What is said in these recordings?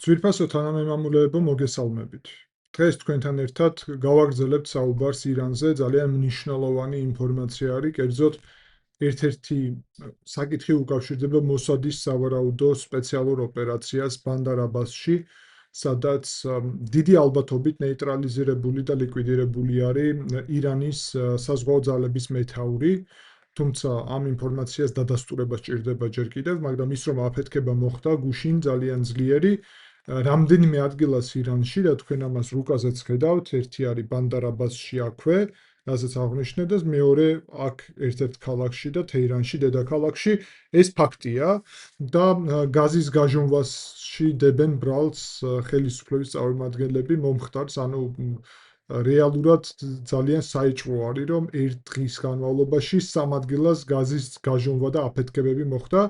ძვირფასო თანამემამულეებო, მოგესალმებით. დღეს თქვენთან ერთად გავაგრძელებთ საუბარს ირანზე. ძალიან მნიშვნელოვანი ინფორმაცია არის, კერძოდ ერთ-ერთი საკითხი უკავშირდება მოსადის სავარაუდო სპეციალურ ოპერაციას ბანდარ აბასში, სადაც დიდი ალბათობით ნეიტრალიზირებული და ლიკვიდირებული არის ირანის საზღვაო ძალების მეთაური. თუმცა ამ ინფორმაციას დადასტურება სჭირდება ჯერ კიდევ, მაგრამ ის რომ აფეთქება მოხდა გუშინ ძალიან ძლიერი. რამდენიმე ადგილას ირანში და თქვენ ამას რუკაზეც ხედავთ, ერთი არის ბანდარ აბასში აქვე, რასაც აღნიშნეთ და მეორე აქ ერთ-ერთ ქალაქში და თეირანში, დედაქალაქში. ეს ფაქტია და გაზის გაჟონვაში დებენ ბრალს ხელისუფლების წარმომადგენლები მომხდარს, ანუ რეალურად ძალიან საეჭვო არის, რომ ერთ დღის განმავლობაში სამ ადგილას გაზის გაჟონვა და აფეთქებები მოხდა.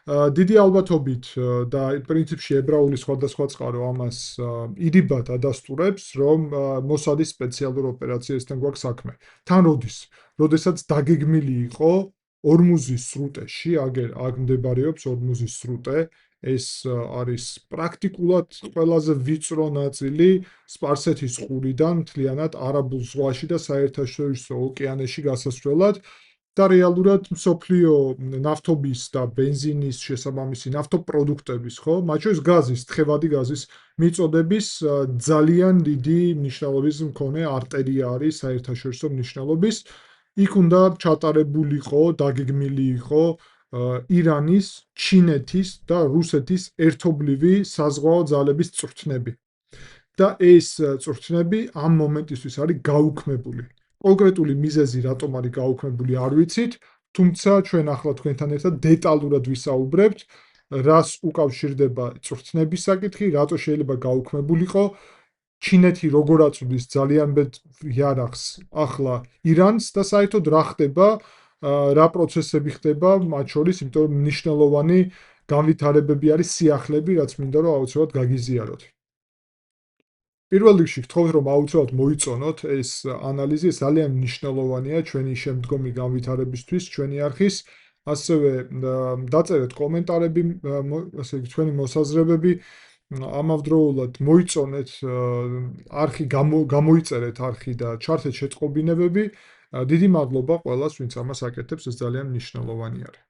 დიდი ალბათობით და პრინციპში ებრაული სხვადასხვა წყარო ამას ირიბად ადასტურებს, რომ მოსადის სპეციალურ ოპერაციასთან გვაქვს საქმე. თან როდის? როდესაც დაგეგმილი იყო ორმუზის სრუტეში, აქ მდებარეობს ორმუზის სრუტე, ეს არის პრაქტიკულად ყველაზე ვიწრო ნაწილი სპარსეთის ყურიდან მთლიანად არაბულ ზღვაში და საერთაშორისო ოკეანეში გასასვლელად. და რეალურად მსოფლიო ნავთობის და ბენზინის შესაბამისი ნავთობპროდუქტების, ხო, მათ შორის გაზის, თხევადი გაზის მიწოდების ძალიან დიდი მნიშვნელობის მქონე არტერია არის საერთაშორისო მნიშვნელობის. იქ უნდა ჩატარებულიყო, დაგეგმილი იყო ირანის, ჩინეთის და რუსეთის ერთობლივი საზღვაო ძალების წვრთნები. და ეს წვრთნები ამ მომენტისთვის არის გაუქმებული. კონკრეტული მიზეზი რატომ არის გაუქმებული არ ვიცით, თუმცა ჩვენ ახლა თქვენთან ერთად დეტალურად ვისაუბრებთ, რას უკავშირდება წვრთნების საკითხი, რატო შეიძლება გაუქმებულიყო, ჩინეთი როგორ აწვდის ძალიან მეტ იარაღს ახლა ირანს და საერთოდ რა ხდება, რა პროცესები ხდება მათ შორის, იმიტომ რომ მნიშვნელოვანი განვითარებები არის სიახლეები, რაც მინდა რომ აუცილებლად გაგიზიაროთ. პირველ რიგში გთხოვთ რომ აუცილებლად მოიწონოთ ეს ანალიზი, ეს ძალიან მნიშვნელოვანია ჩვენი შემდგომი განვითარებისთვის, ჩვენი არხის, ასევე დაწერეთ კომენტარები, ასე იგი ჩვენი მოსაზრებები, ამავდროულად მოიწონეთ არხი, გამოიწერეთ არხი და ჩართეთ შეწყობინებები. დიდი მადლობა ყველას, ვინც ამას აკეთებს, ეს ძალიან მნიშვნელოვანი არის.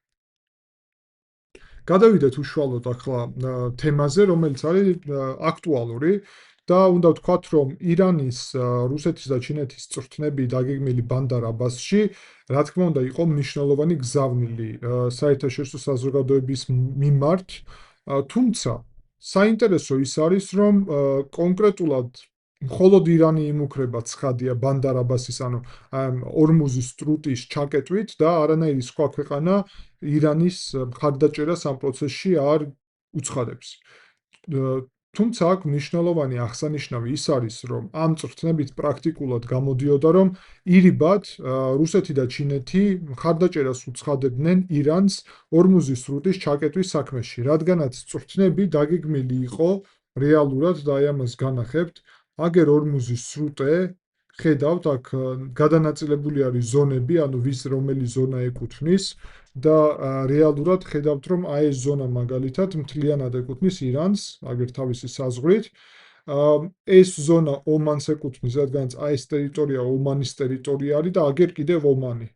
გადავიდეთ უშუალოდ ახლა თემაზე, რომელიც არის აქტუალური. და უნდა ვთქვათ, რომ ირანის, რუსეთის და ჩინეთის წვრთნები დაგეგმილი ბანდარ აბასში, რა თქმა უნდა, იყო მნიშვნელოვანი გზავნილი საერთაშორისო საზოგადოების მიმართ, თუმცა საინტერესო ის არის, რომ კონკრეტულად მხოლოდ ირანი იმუქრება ცხადია ბანდარ აბასის, ანუ ორმუზის სრუტის ჩაკეტვით და არანაირი სხვა ქვეყანა ირანის მხარდაჭერას ამ პროცესში არ უცხადებს. თუმცა აქ მნიშვნელოვანი აღსანიშნავი ის არის, რომ ამ წვრთნებით პრაქტიკულად გამოდიოდა, რომ ირიბად რუსეთი და ჩინეთი მხარდაჭერას უცხადებდნენ ირანს ორმუზის სრუტის ჩაკეტვის საქმეში, რადგანაც წვრთნები დაგეგმილი იყო რეალურად და აი ამას განახებთ, აგერ ორმუზის სრუტე ხედავთ, აქ გადანაწილებული არის ზონები, ანუ ვის რომელი ზონა ეკუთვნის და რეალურად ხედავთ, რომ აი ეს ზონა მაგალითად მთლიანად ეკუთვნის ირანს, აგერ თავისი საზღვრით. ეს ზონა ომანს ეკუთვნის, რადგანაც აი ეს ტერიტორია ომანის ტერიტორია არის და აგერ კიდევ ომანი.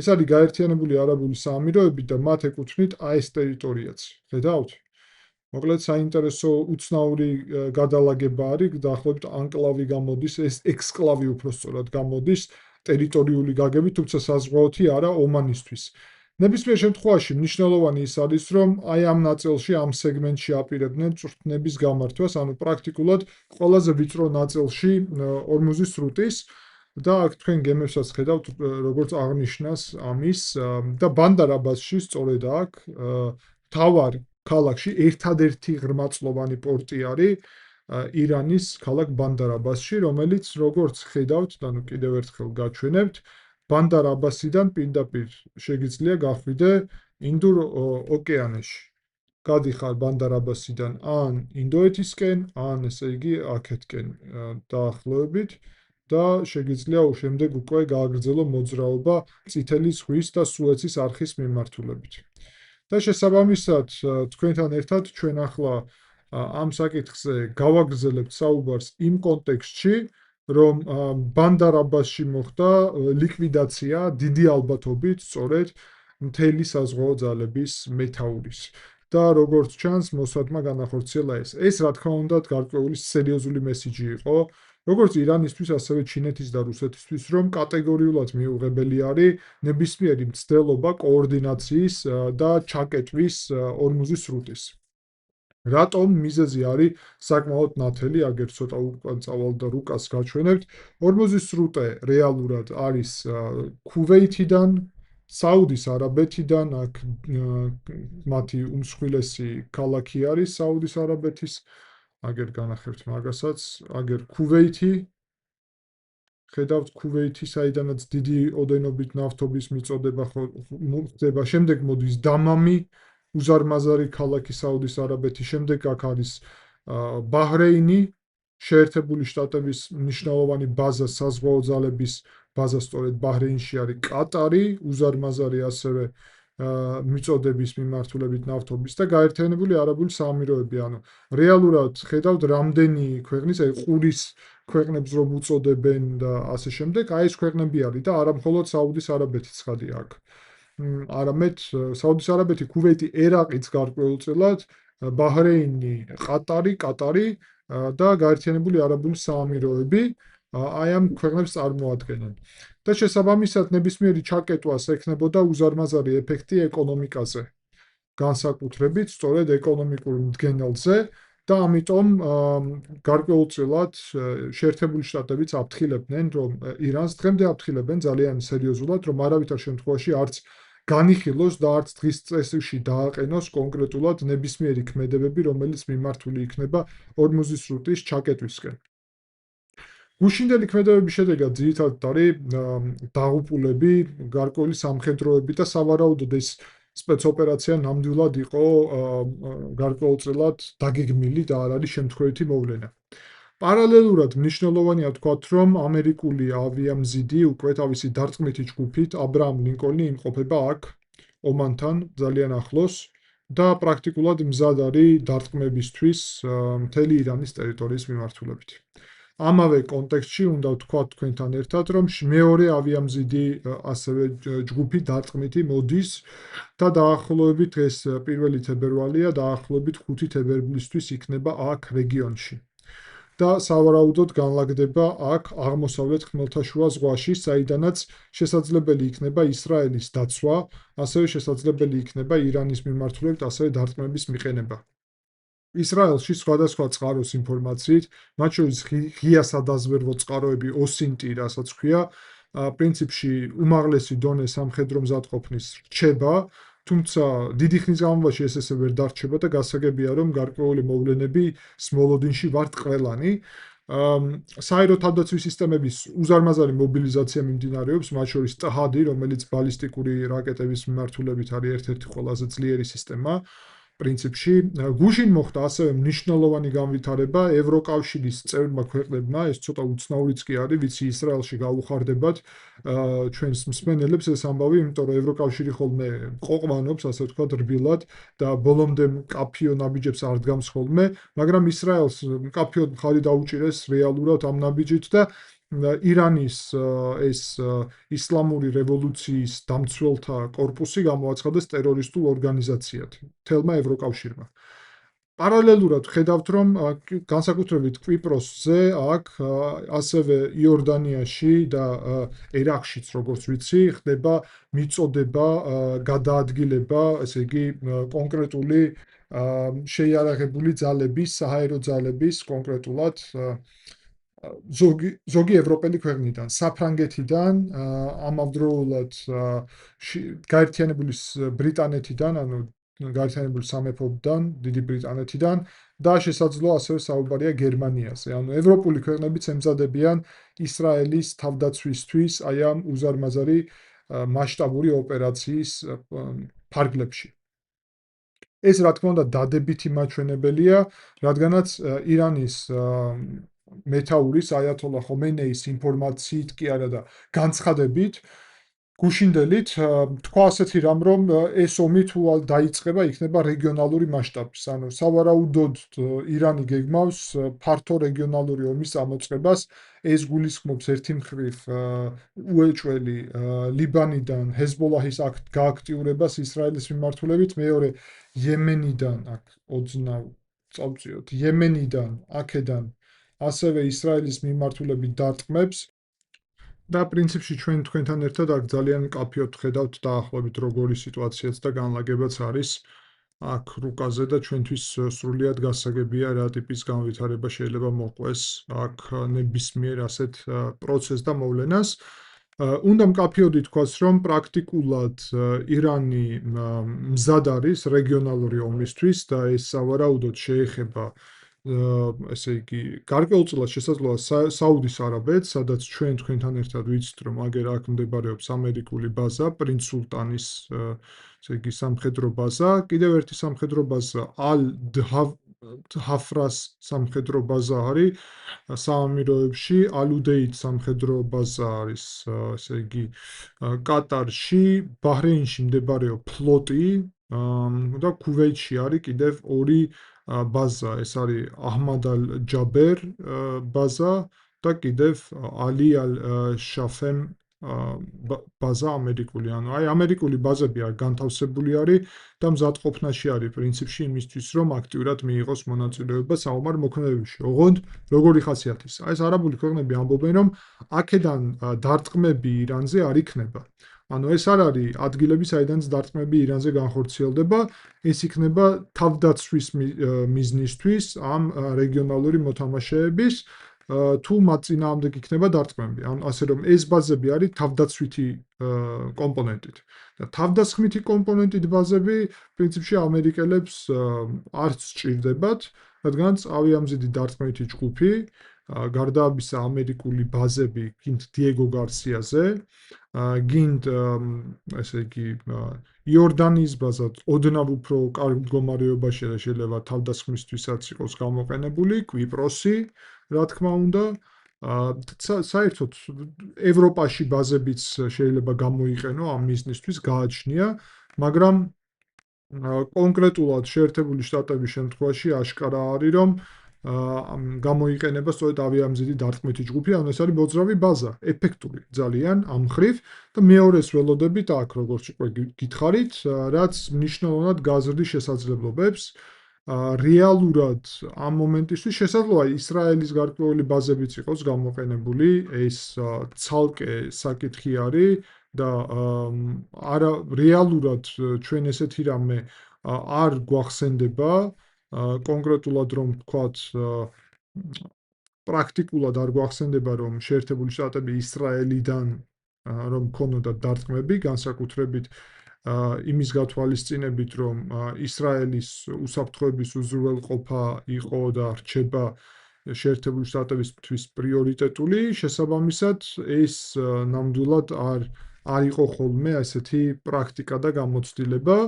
ეს არის გაერთიანებული არაბული საამიროები და მათ ეკუთვნით აი ეს ტერიტორიაც. ხედავთ? მოკლედ საინტერესო უცნაური გადალაგება არის, დაახლოებით ანკლავი გამოდის, ეს ექსკლავი უფრო სწორად გამოდის ტერიტორიული გაგებით, თუმცა საზღვაოთი არა ომანისთვის. ნებისმიერ შემთხვევაში მნიშვნელოვანი ის არის, რომ აი ამ ნაწილში, ამ სეგმენტში აპირებდნენ წვრთნების გამართვას, ანუ პრაქტიკულად ყველაზე ვიწრო ნაწილში ორმუზის სრუტის და აქ თქვენ გემებსაც ხედავთ, როგორც აღნიშნას ამის და ბანდარ აბასში სწორედ აქ მთავარ ქალაქში ერთადერთი ღრმაწლოვანი პორტი არის ირანის ქალაქ ბანდარ აბასში, რომელიც როგორც ხედავთ, ანუ კიდევ ერთხელ გაჩვენებთ, ბანდარ აბასიდან პირდაპირ შეგიძლია გახვიდე ინდურ ოკეანეში. გადიხარ ბანდარ აბასიდან ან ინდოეთისკენ, ან ესე იგი აქეთკენ დაახლოებით და შეგიძლია შემდეგ უკვე გააგრძელო მოძრაობა წითელი ზღვის და სუეცის არხის მიმართულებით. და შესაბამისად, თქვენთან ერთად ჩვენ ახლა ამ საკითხზე გავაგრძელებთ საუბარს იმ კონტექსტში, რომ ბანდარ აბასში მოხდა ლიკვიდაცია დიდი ალბათობით სწორედ მთელი საზღვაო ძალების მეთაურის. და როგორც ჩანს, მოსადმა განახორციელა ეს. ეს რა თქმა უნდა გარკვეული სერიოზული მესიჯი იყო, როგორც ირანისთვის, ასევე ჩინეთის და რუსეთისთვის, რომ კატეგორიულად მიუღებელი არის ნებისმიერი მცდელობა კოორდინაციის და ჩაკეტვის ორმუზის სრუტის. რატომ მიზეზი არის საკმაოდ ნათელი, აგერ ცოტა უკან წავალ და რუკას გაჩვენებთ. ორმუზის სრუტე რეალურად არის ქუვეითიდან, საუდის არაბეთიდან, აქ მათი უმსხვილესი ქალაქი არის საუდის არაბეთის, აგერ განახებთ მაგასაც, აგერ ქუვეითი, ხედავთ ქუვეითი, საიდანაც დიდი ოდენობით ნავთობის მიწოდება ხდება, შემდეგ მოდის დამამი, უზარმაზარი ქალაქი საუდის არაბეთის, შემდეგ აქ არის ბაჰრეინი, შეერთებული შტატების მნიშვნელოვანი ბაზა, საზღვაო ძალების ბაზა სწორედ ბაჰრეინში არის, კატარი, უზარმაზარი ასევე მიწოდების მიმართულებით ნავთობის და გაერთიანებული არაბული საამიროები. ანუ რეალურად ხედავთ რამდენი ქვეყნის, აი ყურის ქვეყნებს რომ უწოდებენ და ასე შემდეგ, აი ეს ქვეყნები არის და არა მხოლოდ საუდის არაბეთი ცხადია აქ. არამედ საუდის არაბეთი, ქუვეითი, ერაყიც გარკვეულწილად, ბაჰრეინი, კატარი და გაერთიანებული არაბული საამიროები აი ამ ქვეყნებს წარმოადგენენ. და შესაბამისად ნებისმიერი ჩაკეტვას ექნებოდა უზარმაზარი ეფექტი ეკონომიკაზე, განსაკუთრებით სწორედ ეკონომიკურ მდგენელზე და ამიტომ გარკვეულწილად შეერთებული შტატებიც აფრთხილებდნენ, რომ ირანს დღემდე აფრთხილებენ ძალიან სერიოზულად, რომ არავითარ შემთხვევაში არც განიხილოს და არც დღის წესში დააყენოს კონკრეტულად ნებისმიერი ქმედებები, რომელიც მიმართული იქნება ორმუზის სრუტის ჩაკეტვისკენ. გუშინდელი ქმედებების შედეგად ძირითადად არის დაღუპულები, გარკვეული სამხედროები და სავარაუდოდ ეს სპეცოპერაცია ნამდვილად იყო გარკვეულწილად დაგეგმილი და არ არის შემთხვევითი მოვლენა. პარალელურად მნიშვნელოვანია ვთქვათ, რომ ამერიკული ავიამზიდი უკვე თავისი დარტყმითი ჯგუფით აბრაამ ლინკოლნი იმყოფება აქ, ომანთან, ძალიან ახლოს და პრაქტიკულად მზად არის დარტყმებისთვის მთელი ირანის ტერიტორიის მიმართულებით. ამავე კონტექსტში უნდა ვთქვათ თქვენთან ერთად, რომ მეორე ავიამზიდი ასევე ჯგუფი დარტყმითი მოდის და დაახლოებით ეს 1 თებერვალია, დაახლოებით 5 თებერვლისთვის იქნება აქ რეგიონში. და სავარაუდოდ განლაგდება აქ აღმოსავლეთ ხმელთაშუა ზღვაში, საიდანაც შესაძლებელი იქნება ისრაელის დაცვა, ასევე შესაძლებელი იქნება ირანის მიმართულებით ასევე დარტყმების მიყენება. ისრაელში სხვადასხვა წყაროს ინფორმაციით, მათ შორის ღია სადაზვერვო წყაროები ოსინტი, რასაც ქვია, პრინციპში უმაღლესი დონე სამხედრო მზადყოფნის რჩება, თუმცა დიდი ხნის განმავლობაში ეს ესე ვერ დარჩება და გასაგებია, რომ გარკვეული მოვლენები სმოლოდინში ვართ ყველანი. საერო თავდაცვის სისტემების უზარმაზარი მობილიზაცია მიმდინარეობს, მათ შორის ტჰადი, რომელიც ბალისტიკური რაკეტების მიმართულებით არის ერთ-ერთი ყველაზე ძლიერი სისტემა. პრინციპში გუშინ მოხდა ასევე მნიშვნელოვანი განვითარება ევროკავშირის წევრმა ქვეყნებმა, ეს ცოტა უცნაურიც კი არის, ვიცი ისრაელში გაუხარდებათ ჩვენს მსმენელებს ეს ამბავი, იმიტომ რომ ევროკავშირი ხოლმე ყოყვანობს, ასე ვთქვათ, რბილად და ბოლომდე მკაფიო ნაბიჯებს არ დგამს ხოლმე, მაგრამ ისრაელს მკაფიო მხარი დაუჭირეს რეალურად ამ ნაბიჯით და ირანის ეს ისლამური რევოლუციის დამცველთა კორპუსი გამოაცხადეს ტერორისტულ ორგანიზაციად მთელმა ევროკავშირმა. პარალელურად ხედავთ, რომ განსაკუთრებით კვიპროსზე აქ ასევე იორდანიაში და ერაყშიც, როგორც ვიცი, ხდება მიწოდება, გადაადგილება, ესე იგი კონკრეტული შეიარაღებული ძალების, საჰაერო ძალების, კონკრეტულად ზოგი ევროპელი ქვეყნიდან, საფრანგეთიდან, ამავდროულად გაერთიანებული ბრიტანეთიდან, ანუ გაერთიანებული სამეფოდან, დიდი ბრიტანეთიდან და შესაძლოა ასევე საუბარია გერმანიაზე. ანუ ევროპული ქვეყნებიც ემზადებიან ისრაელის თავდაცვისთვის აი ამ უზარმაზარი მასშტაბური ოპერაციის ფარგლებში. ეს რა თქმა უნდა დადებითი მაჩვენებელია, რადგანაც ირანის მეთაურის აიათოლა ხომეინეის ინფორმაციით კი არა და განცხადებით გუშინდელით თქვა ასეთი რამ, რომ ეს ომი თუ დაიწყება, იქნება რეგიონალური მასშტაბის. ანუ სავარაუდოდ ირანი გეგმავს ფართო რეგიონალური ომის წამოწყებას. ეს გულისხმობს ერთი მხრივ უეჭველი ლიბანიდან ჰეზბოლაჰის გააქტიურებას ისრაელის მიმართულებით, მეორე იემენიდან, აქ ოდნავ წავწიოთ, იემენიდან, აქედან ასევე ისრაელის მიმართულებით დარტყმებს. და პრინციპში ჩვენ თქვენთან ერთად აქ ძალიან მკაფიოდ ხედავთ დაახლოებით როგორი სიტუაციაც და განლაგებაც არის აქ რუკაზე და ჩვენთვის სრულიად გასაგებია რა ტიპის განვითარება შეიძლება მოყვეს აქ ნებისმიერ ასეთ პროცესს და მოვლენას. უნდა მკაფიოდ ითქვას, რომ პრაქტიკულად ირანი მზად არის რეგიონალური ომისთვის და ეს სავარაუდოდ შეეხება ესე იგი, გარკვეულწილად შესაძლოა საუდის არაბეთს, სადაც ჩვენ თქვენთან ერთად ვიცით, რომ აგერ აქ მდებარეობს ამერიკული ბაზა, პრინც სულტანის ესე იგი სამხედრო ბაზა, კიდევ ერთი სამხედრო ბაზა ალ-დჰაფრას სამხედრო ბაზა არის საამიროებში, ალუდეით სამხედრო ბაზა არის ესე იგი კატარში, ბაჰრეინში მდებარეობს ფლოტი და ქუვეითში არის კიდევ ორი ბაზა, ეს არის აჰმად ალ-ჯაბერ ბაზა და კიდევ ალი ალ-შაფემ ბაზა ამერიკული. ანუ აი ამერიკული ბაზები განთავსებული არის და მზადყოფნაში არის პრინციპში იმისთვის, რომ აქტიურად მიიღოს მონაწილეობა საომარ მოქმედებებში. ოღონდ როგორი ხასიათის? აი ეს არაბული ქვეყნები ამბობენ, რომ აქედან დარტყმები ირანზე არ იქნება. ანუ ეს არ არის ადგილები, საიდანაც დარტყმები ირანზე განხორციელდება, ეს იქნება თავდაცვის მიზნისთვის ამ რეგიონალური მოთამაშეების თუ მათ წინააღმდეგ იქნება დარტყმები. ანუ ასე რომ ეს ბაზები არის თავდაცვითი კომპონენტით. და თავდასხმითი კომპონენტით ბაზები პრინციპში ამერიკელებს არც სჭირდებათ, რადგანაც ავიამზიდი დარტყმითი ჯგუფი გარდა ამისა ამერიკული ბაზები გინდ დიეგო გარსიაზე, გინდ ესე იგი იორდანიის ბაზა ოდნავ უფრო კარგ მდგომარეობაში და შეიძლება თავდასხმისთვისაც იყოს გამოყენებული, კვიპროსი, რა თქმა უნდა, საერთოდ ევროპაში ბაზებიც შეიძლება გამოიყენო ამ მიზნისთვის, გააჩნია, მაგრამ კონკრეტულად შეერთებული შტატების შემთხვევაში აშკარა არის, რომ გამოიყენება სწორედ ავიამზიდი დარტყმითი ჯგუფი, ანუ ეს არის მოძრავი ბაზა, ეფექტური ძალიან ამ მხრივ და მეორეს ველოდებით აქ როგორც უკვე გითხარით, რაც მნიშვნელოვნად გაზრდის შესაძლებლობებს. რეალურად ამ მომენტისთვის შესაძლოა ისრაელის გარკვეული ბაზებიც იყოს გამოყენებული, ეს ცალკე საკითხი არის და არა რეალურად ჩვენ ესეთი რამე არ გვახსენდება კონკრეტულად რომ ვთქვათ პრაქტიკულად არ გვახსენდება რომ შეერთებული შტატები ისრაელიდან რომ ქონოდა დარტყმები, განსაკუთრებით იმის გათვალისწინებით, რომ ისრაელის უსაფრთხოების უზრუნველყოფა იყო და რჩება შეერთებული შტატებისთვის პრიორიტეტული, შესაბამისად ეს ნამდვილად არ იყო ხოლმე ასეთი პრაქტიკა და გამოცდილება.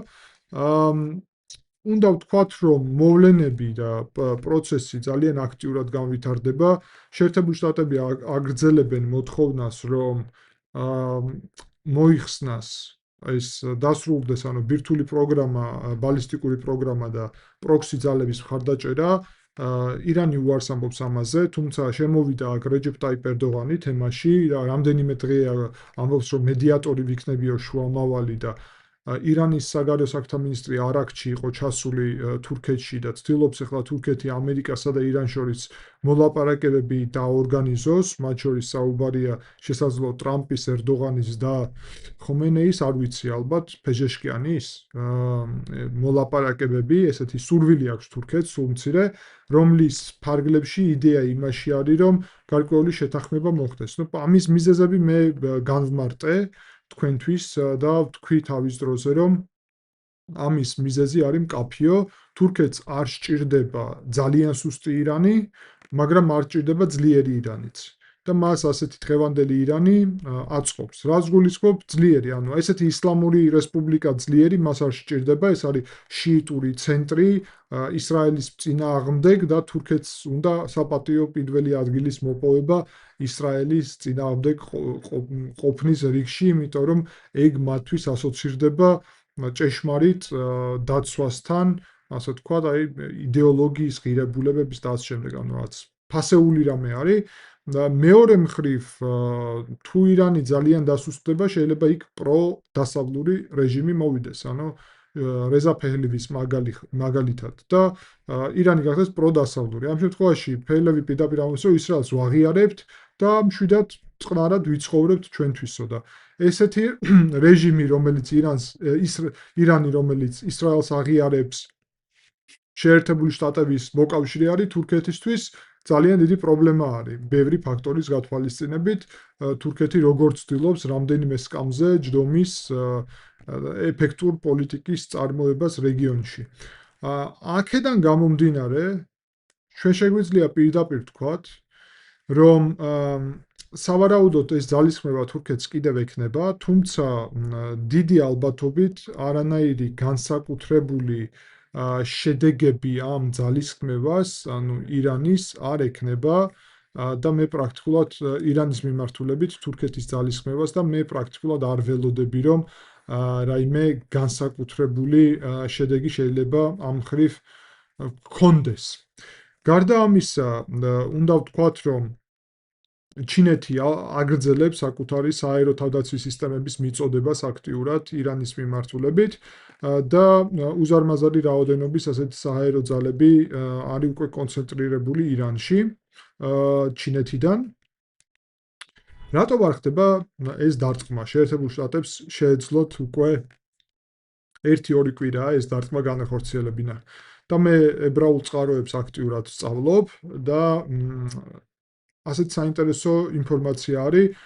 უნდა ვთქვათ, რომ მოვლენები და პროცესი ძალიან აქტიურად განვითარდება. შეერთებული შტატები აგრძელებენ მოთხოვნას, რომ მოიხსნას ეს დასრულდეს, ანუ ბირთვული პროგრამა, ბალისტიკური პროგრამა და პროქსი ძალების მხარდაჭერა. ირანი უარს ამბობს ამაზე, თუმცა შემოვიდა აქ რეჯეფ ტაიპ ერდოღანი თემაში და რამდენიმე დღეა ამბობს, რომ მედიატორი ვიქნებიო შუამავალი და ირანის საგარეო საქმეთა მინისტრი არაქჩი იყო ჩასული თურქეთში და ცდილობს ახლა თურქეთი ამერიკასა და ირანს შორის მოლაპარაკებები დაორგანიზოს, მათ შორის საუბარია შესაძლოა ტრამპის, ერდოღანის და ხომეინეის, არ ვიცი ალბათ ფეჟეშკიანის მოლაპარაკებები, ესეთი სურვილი აქვს თურქეთს, სულ მცირე, რომლის ფარგლებში იდეა იმაში არის, რომ გარკვეული შეთანხმება მოხდეს. ნუ ამის მიზეზები მე განვმარტე თქვენთვის და ვთქვი თავის დროზე, რომ ამის მიზეზი არის მკაფიო, თურქეთს არ სჭირდება ძალიან სუსტი ირანი, მაგრამ არ სჭირდება ძლიერი ირანიც. და მას ასეთი დღევანდელი ირანი აწყობს. რაც გულისხმობ ძლიერი, ანუ ესეთი ისლამური რესპუბლიკა ძლიერი მას არ სჭირდება, ეს არის შიიტური ცენტრი ისრაელის წინააღმდეგ და თურქეთს უნდა საპატიო პირველი ადგილის მოპოვება ისრაელის წინააღმდეგ ყოფნის რიგში, იმიტომ რომ ეგ მათთვის ასოცირდება ჭეშმარიტ დაცვასთან, ასე ვთქვათ, აი იდეოლოგიის ღირებულებების და ასე შემდეგ, ანუ რაც ფასეული რამე არის და მეორე მხრივ თუ ირანი ძალიან დასუსტდება, შეიძლება იქ პრო-დასავლური რეჟიმი მოვიდეს, ანუ რეზა ფეჰლევის მაგალითად და ირანი გახდეს პრო-დასავლური. ამ შემთხვევაში ფეჰლევი პირდაპირ ამბობს, რომ ისრაელს ვაღიარებთ და მშვიდად წყნარად ვიცხოვრებთ ჩვენთვისო და ესეთი რეჟიმი, რომელიც ირანი, რომელიც ისრაელს აღიარებს, შეერთებული შტატების მოკავშირე არის თურქეთისთვის ძალიან დიდი პრობლემა არის. ბევრი ფაქტორის გათვალისწინებით, თურქეთი როგორც ცდილობს რამდენიმე სკამზე ჯდომის ეფექტურ პოლიტიკის წარმოებას რეგიონში. აქედან გამომდინარე, ჩვენ შეგვიძლია პირდაპირ ვთქვათ, რომ სავარაუდოდ ეს ძალისხმევა თურქეთს კიდევ ექნება, თუმცა დიდი ალბათობით არანაირი განსაკუთრებული შედეგები ამ ძალისხმევას, ანუ ირანის არ ექნება და მე პრაქტიკულად ირანის მიმართულებით თურქეთის ძალისხმევას და მე პრაქტიკულად არ ველოდები, რომ რაიმე განსაკუთრებული შედეგი შეიძლება ამ მხრივ გქონდეს. გარდა ამისა, უნდა ვთქვათ, რომ ჩინეთი აგრძელებს საკუთარი სააერო თავდაცვის სისტემების მიწოდებას აქტიურად ირანის მიმართულებით და უზარმაზარი რაოდენობის ასეთი სააერო ძალები არის უკვე კონცენტრირებული ირანში ჩინეთიდან. რატომ არ ხდება ეს დარტყმა? შეერთებულ შტატებს შეეძლოთ უკვე 1-2 კვირაა ეს დარტყმა განახორციელებინა. და მე ებრაულ წყაროებს აქტიურად სწავლობ და ასეთ საინტერესო ინფორმაცია არის.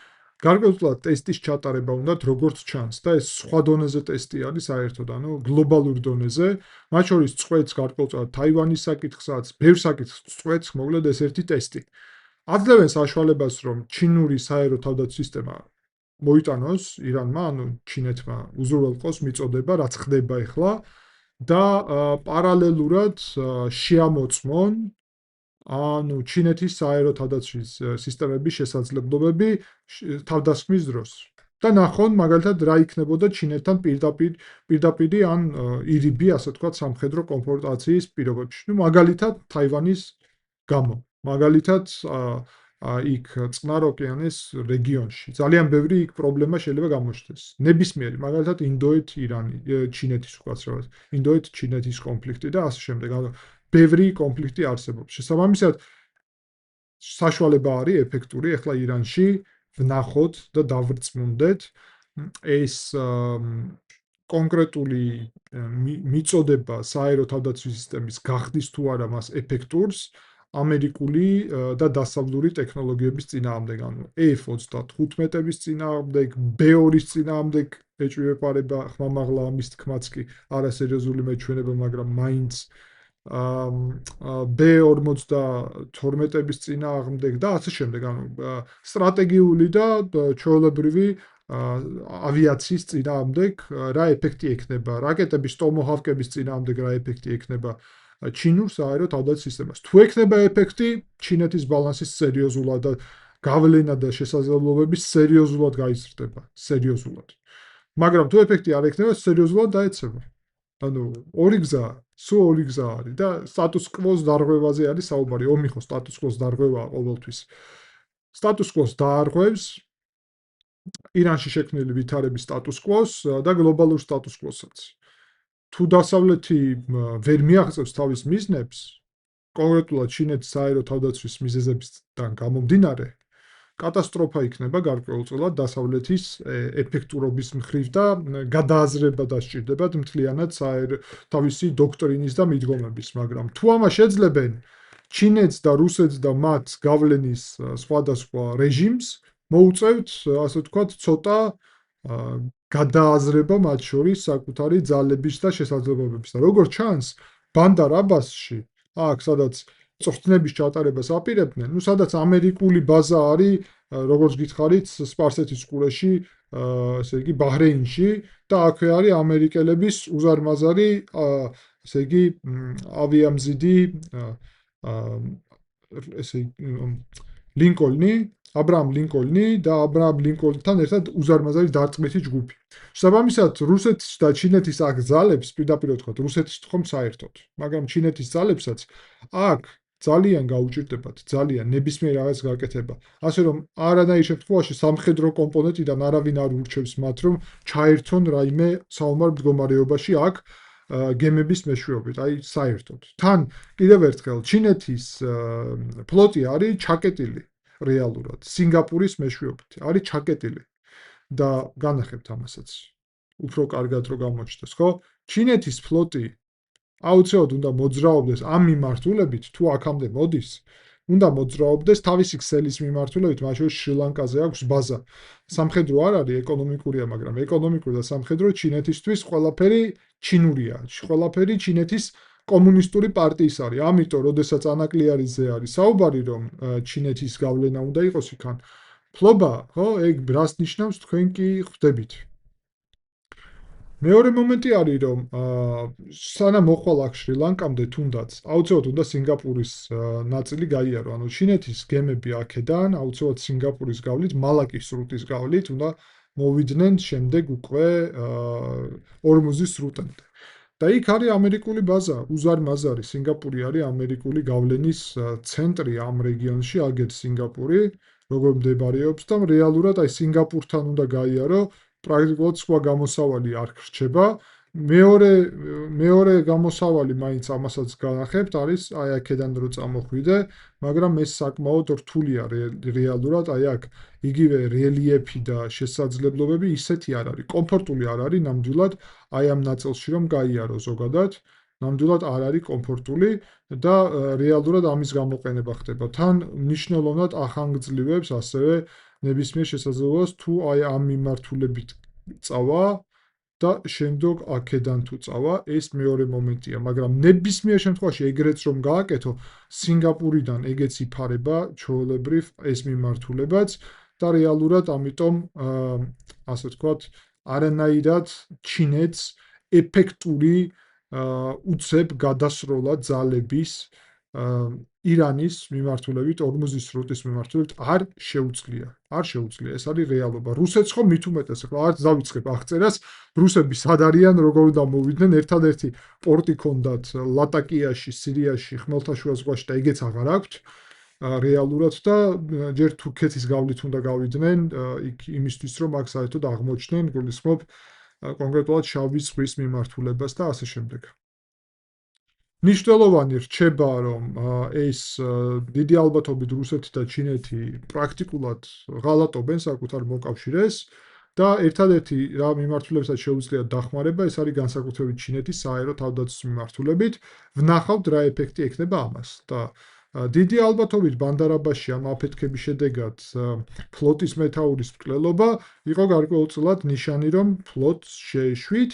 გარკვეულწილად ტესტის ჩატარება უნდათ როგორც ჩანს და ეს სხვა დონეზე ტესტი არის საერთოდ, ანუ გლობალურ დონეზე, მათ შორის წყვეტს გარკვეულწილად თაივანის საკითხსაც, ბევრ საკითხს წყვეტს, მოკლედ ეს ერთი ტესტი. აძლევენ საშუალებას, რომ ჩინური საერო თავდაცვის სისტემა მოიტანოს ირანმა, ანუ ჩინეთმა უზრუნველყოს მიწოდება, რაც ხდება ახლა და პარალელურად შეამოწმონ ანუ ჩინეთის საერო თავდაცვის სისტემების შესაძლებლობები თავდასხმის დროს. და ნახონ მაგალითად რა იქნებოდა ჩინეთთან პირდაპირი ან ირიბი, ასე ვთქვათ, სამხედრო კონფრონტაციის პირობებში. ნუ მაგალითად თაივანის გამო, მაგალითად იქ წყნარ ოკეანის რეგიონში. ძალიან ბევრი იქ პრობლემა შეიძლება გამოჩნდეს. ნებისმიერი, მაგალითად ინდოეთ-ირანი, ჩინეთის უკაცრავად, ინდოეთ-ჩინეთის კონფლიქტი და ასე შემდეგ. ბევრი კონფლიქტი არსებობს. შესაბამისად, საშუალება არის ეფექტური ახლა ირანში ვნახოთ და დავრწმუნდეთ ეს კონკრეტული მიწოდება საერო თავდაცვის სისტემის გახდის თუ არა მას ეფექტურს ამერიკული და დასავლური ტექნოლოგიების წინააღმდეგ, ანუ F-35-ების წინააღმდეგ, B-2-ის წინააღმდეგ ეჭვმეპარება, ხმამაღლა ამის თქმაც კი არასერიოზული მეჩვენება, მაგრამ მაინც B-52-ების წინააღმდეგ და ასე შემდეგ, ანუ სტრატეგიული და ჩვეულებრივი ავიაციის წინააღმდეგ რა ეფექტი ექნება, რაკეტების ტომოჰავკების წინააღმდეგ რა ეფექტი ექნება ჩინურ საერო თავდაცვის სისტემას. თუ ექნება ეფექტი, ჩინეთის ბალანსი სერიოზულად და გავლენა და შესაძლებლობები სერიოზულად გაიზრდება, სერიოზულად. მაგრამ თუ ეფექტი არ ექნება, სერიოზულად დაეცემა. ანუ ორი გზაა, სულ ორი გზა არის და სტატუს კვოს დარღვევაზე არის საუბარი. ომი ხო სტატუს კვოს დარღვევაა ყოველთვის. სტატუს კვოს დაარღვევს ირანში შექმნილი ვითარების სტატუს კვოს და გლობალურ სტატუს კვოსაც. თუ დასავლეთი ვერ მიაღწევს თავის მიზნებს, კონკრეტულად ჩინეთის საერო თავდაცვის მიზეზებიდან გამომდინარე, კატასტროფა იქნება გარკვეულწილად დასავლეთის ეფექტურობის მხრივ და გადააზრება დასჭირდებათ მთლიანად თავისი დოქტრინის და მიდგომების, მაგრამ თუ ამას შეძლებენ ჩინეთს და რუსეთს და მათ გავლენის სხვადასხვა რეჟიმს, მოუწევთ, ასე ვთქვათ, ცოტა გადააზრება მათ შორის საკუთარი ძალების და შესაძლებლობების და როგორც ჩანს, ბანდარ აბასში, აქ სადაც წვრთნების ჩატარებას აპირებდნენ, ну სადაც ამერიკული ბაზა არის, როგორც გითხარით, სპარსეთის ყურეში, ესე იგი ბაჰრეინში და აქვე არის ამერიკელების უზარმაზარი, ესე იგი ავიამზიდი, ესე იგი ლინკოლნი, აბრაამ ლინკოლნი და აბრაამ ლინკოლნთან ერთად უზარმაზარი დარტყმითი ჯგუფი. შესაბამისად, რუსეთის და ჩინეთის აქ ძალებს, პირდაპირ ვთქვათ, რუსეთის თქომ საერთოდ, მაგრამ ჩინეთის ძალებსაც აქ ძალიან გაუჭირდებათ, ძალიან ნებისმიერ რაღაც გაკეთება. ასე რომ არანაირ შემთხვევაში სამხედრო კომპონენტიდან არავინ არ ურჩევს მათ, რომ ჩაერთონ რაიმე საომარ მდგომარეობაში აქ გემების მეშვეობით, აი საერთოდ. თან კიდევ ერთხელ, ჩინეთის ფლოტი არის ჩაკეტილი რეალურად, სინგაპურის მეშვეობით, არის ჩაკეტილი. და განახებთ ამასაც. უფრო კარგად რო გამოჩნდეს, ხო? ჩინეთის ფლოტი აუცილებლად უნდა მოძრაობდეს ამ მიმართულებით, თუ აქამდე მოდის, უნდა მოძრაობდეს თავისი ქსელის მიმართულებით, მათ შორის შრი-ლანკაზე აქვს ბაზა. სამხედრო არ არის, ეკონომიკურია, მაგრამ ეკონომიკური და სამხედრო ჩინეთისთვის ყველაფერი ჩინურია. ყველაფერი ჩინეთის კომუნისტური პარტიის არის. ამიტომ, როდესაც ანაკლიარიზე არის საუბარი, რომ ჩინეთის გავლენა უნდა იყოს იქან, ფლობა, ხო, ეგ რას ნიშნავს, თქვენ კი ხვდებით. მეორე მომენტი არის, რომ სანამ მოხვალ აქ შრი-ლანკამდე თუნდაც, აუცილებლად უნდა სინგაპურის ნაწილი გაიარო. ანუ ჩინეთის გემები აქედან, აუცილებლად სინგაპურის გავლით, მალაკის სრუტის გავლით უნდა მოვიდნენ შემდეგ უკვე ორმუზის სრუტამდე. და იქ არის ამერიკული ბაზა, უზარმაზარი. სინგაპური არის ამერიკული გავლენის ცენტრი ამ რეგიონში, აგერ სინგაპური, როგორ მდებარეობს და რეალურად აი სინგაპურთან უნდა გაიარო, პრაქტიკულად სხვა გამოსავალი არ ხრჩება. მეორე გამოსავალი მაინც ამასაც განახებთ, არის აი აქედან რო წამოხვიდე, მაგრამ ეს საკმაოდ რთულია რეალურად, აი აქ იგივე რელიეფი და შესაძლებლობები ისეთი არ არის, კომფორტული არ არის ნამდვილად აი ამ ნაწილში რომ გაიარო ზოგადად, ნამდვილად არ არის კომფორტული და რეალურად ამის გამოყენება ხდება. თან მნიშვნელოვნად ახანგრძლივებს ასევე ნებისმიერ შესაძლებლობას თუ აი ამ მიმართულებით წავა და შემდგომ აქედან თუ წავა, ეს მეორე მომენტია, მაგრამ ნებისმიერ შემთხვევაში ეგრეც რომ გააკეთო, სინგაპურიდან ეგეც იფარება ჩვეულებრივ ეს მიმართულებაც და რეალურად ამიტომ ასე ვთქვათ, არანაირად ჩინეთს ეფექტური უცებ გადასროლა ძალების ირანის მიმართულებით, ორმუზის სრუტის მიმართულებით არ შეუძლია. არ შეუძლია, ეს არის რეალობა. რუსეთს ხო მით უმეტეს, ახლა არც დავიწყებ აღწერას, რუსები სად არიან, როგორ უნდა მოვიდნენ, ერთადერთი პორტი ჰქონდათ ლატაკიაში, სირიაში, ხმელთაშუა ზღვაში და ეგეც აღარ აქვთ. რეალურად და ჯერ თურქეთის გავლით უნდა გავიდნენ, იქ იმისთვის რომ აქ საერთოდ აღმოჩნდნენ, გულისხმობ კონკრეტულად შავი ზღვის მიმართულებას და ასე შემდეგ. მნიშვნელოვანი რჩება, რომ ეს დიდი ალბათობით რუსეთი და ჩინეთი პრაქტიკულად ღალატობენ საკუთარ მოკავშირეს და ერთადერთი რა მიმართულებასაც შეუძლიათ დახმარება, ეს არის განსაკუთრებით ჩინეთის სააერო თავდაცვის მიმართულებით. ვნახავთ რა ეფექტი ექნება ამას და დიდი ალბათობით ბანდარაბაში ამ აფეთქების შედეგად ფლოტის მეთაურის მკვლელობა იყო გარკვეულწილად ნიშანი, რომ ფლოტს შეეშვით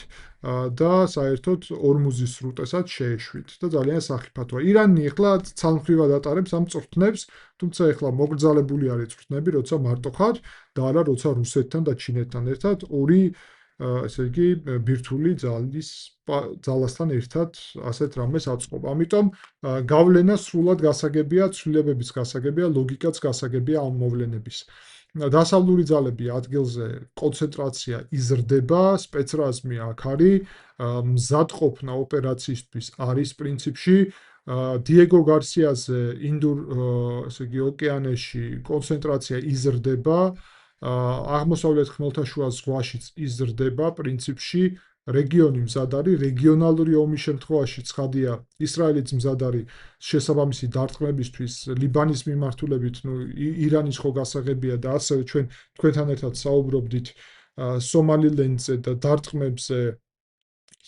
და საერთოდ ორმუზის სრუტესაც შეეშვით და ძალიან სახიფათოა. ირანი ახლა ცალმხრივად ატარებს ამ წვრთნებს, თუმცა ახლა მოგრძალებული არის წვრთნები, როცა მარტო ხარ და არა როცა რუსეთთან და ჩინეთთან ერთად ორი ესე იგი ბირთვული ძალასთან ერთად ასეთ რამეს აწყობ. ამიტომ გავლენა სრულად გასაგებია, ცვლილებების გასაგებია, ლოგიკაც გასაგებია ამ მოვლენების. დასავლური ძალები ადგილზე კონცენტრაცია იზრდება, სპეცრაზმი აქ არის, მზადყოფნა ოპერაციისთვის არის პრინციპში, დიეგო გარსიაზე ინდურ ესე იგი ოკეანეში კონცენტრაცია იზრდება, აღმოსავლეთ ხმელთაშუა ზღვაშიც იზრდება პრინციპში, რეგიონი მზად არის, რეგიონალური ომის შემთხვევაში ცხადია, ისრაელიც მზად არის შესაბამისი დარტყმებისთვის, ლიბანის მიმართულებით, ნუ ირანის ხო გასაღებია და ასევე ჩვენ თქვენთან ერთად საუბრობდით სომალილენდზე და დარტყმებზე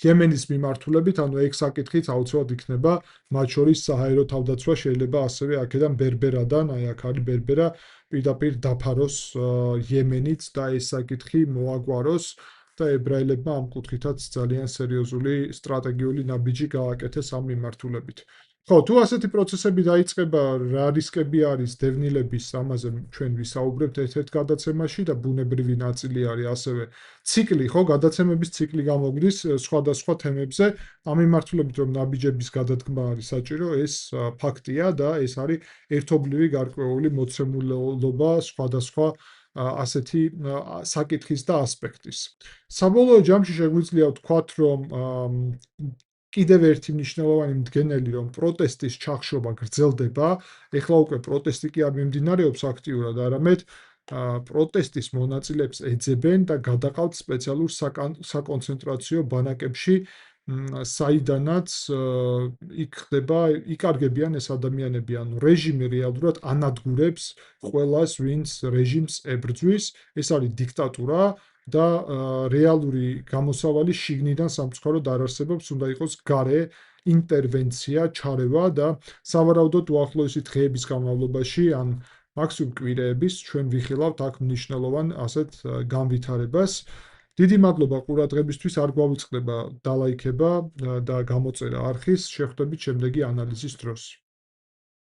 იემენის მიმართულებით, ანუ ეგ საკითხიც აუცილებლად იქნება, მათ შორის საჰაერო თავდაცვა შეიძლება ასევე აქედან ბერბერადან, აი აქ არის ბერბერა, პირდაპირ დაფაროს იემენიც და ეს საკითხი მოაგვაროს და ებრაელებმა ამ კუთხითაც ძალიან სერიოზული სტრატეგიული ნაბიჯი გააკეთეს ამ მიმართულებით. ხო, თუ ასეთი პროცესები დაიწყება, რა რისკები არის დევნილების, ამაზე ჩვენ ვისაუბრებთ ერთ-ერთ გადაცემაში და ბუნებრივი ნაწილი არის ასევე ციკლი, ხო, გადაცემების ციკლი გამოგვდის სხვადასხვა თემებზე. ამ მიმართულებით, რომ ნაბიჯების გადადგმა არის საჭირო, ეს ფაქტია და ეს არის ერთობლივი გარკვეული მოცემულობა სხვადასხვა ასეთი საკითხის და ასპექტის. საბოლოო ჯამში შეგვიძლია ვთქვათ, რომ კიდევ ერთი მნიშვნელოვანი მდგენელი, რომ პროტესტის ჩახშობა გრძელდება. ეხლა უკვე პროტესტი კი არ მიმდინარეობს აქტიურად, არამედ პროტესტის მონაწილეებს ეძებენ და გადაყავთ სპეციალურ საკონცენტრაციო ბანაკებში, საიდანაც იკარგებიან ეს ადამიანები, ანუ რეჟიმი რეალურად ანადგურებს ყველას, ვინც რეჟიმს ებრძვის. ეს არის დიქტატურა და რეალური გამოსავალი შიგნიდან სამწუხაროდ არ არსებობს, უნდა იყოს გარე ინტერვენცია, ჩარევა და სავარაუდოდ უახლოესი დღეების განმავლობაში ან მაქსიმუმ კვირეების ჩვენ ვიხილავთ აქ მნიშვნელოვან ასეთ განვითარებას. დიდი მადლობა ყურადღებისთვის, არ გვაუწყდება დალაიქება და გამოწერა არხის, შეხვდებით შემდეგი ანალიზის დროს.